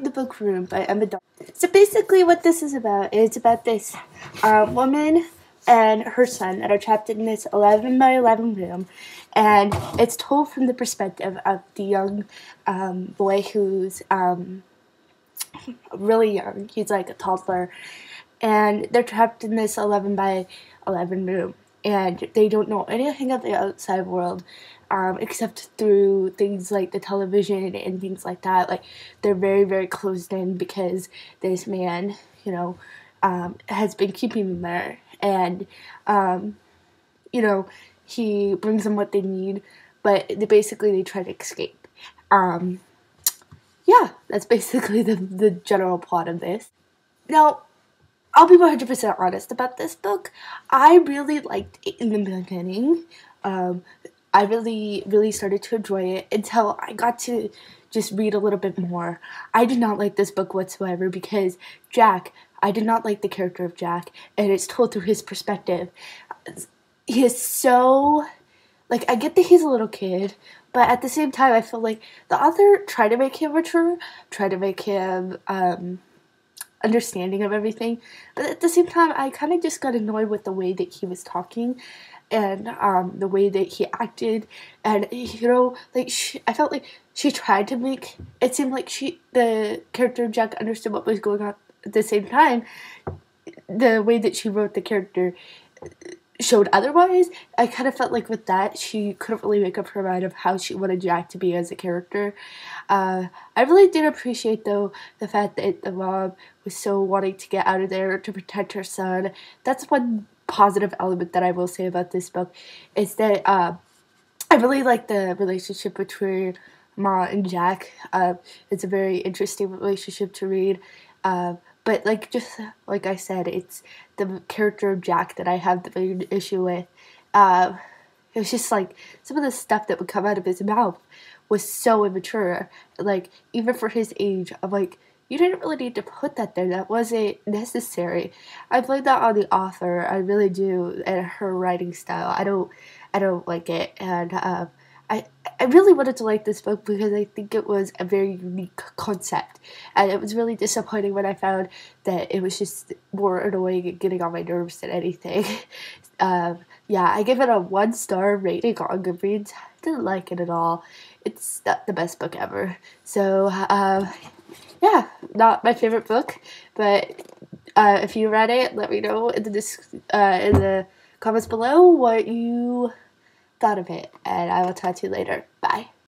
The Book Room by Emma Dodd. So basically what this is about this woman and her son that are trapped in this 11 by 11 room, and it's told from the perspective of the young boy who's really young. He's like a toddler, and they're trapped in this 11 by 11 room, and they don't know anything of the outside world except through things like the television and things like that. Like, they're very, very closed in because this man, has been keeping them there, and he brings them what they need, but they try to escape. Yeah, that's basically the general plot of this. Now, I'll be 100% honest about this book. I really liked it in the beginning. I really, really started to enjoy it until I got to just read a little bit more. I did not like this book whatsoever because I did not like the character of Jack, and it's told through his perspective. He is so, I get that he's a little kid, but at the same time, I feel like the author tried to make him mature, tried to make him, understanding of everything, but at the same time I kind of just got annoyed with the way that he was talking and the way that he acted, and I felt like she tried to make it seem like the character of Jack understood what was going on. At the same time, the way that she wrote the character showed otherwise. I kind of felt like with that she couldn't really make up her mind of how she wanted Jack to be as a character. I really did appreciate though the fact that the mom was so wanting to get out of there to protect her son. That's one positive element that I will say about this book, is that I really like the relationship between Ma and Jack. It's a very interesting relationship to read. But just like I said, it's the character of Jack that I have the big issue with. It was just like some of the stuff that would come out of his mouth was so immature. Even for his age, I'm like, you didn't really need to put that there. That wasn't necessary. I blame that on the author. I really do, and her writing style. I don't like it, and I really wanted to like this book because I think it was a very unique concept, and it was really disappointing when I found that it was just more annoying and getting on my nerves than anything. Yeah, I give it a 1-star rating on Goodreads. Didn't like it at all. It's not the best book ever. So, yeah, not my favorite book, but if you read it, let me know in the comments below what you thought of it, and I will talk to you later. Bye.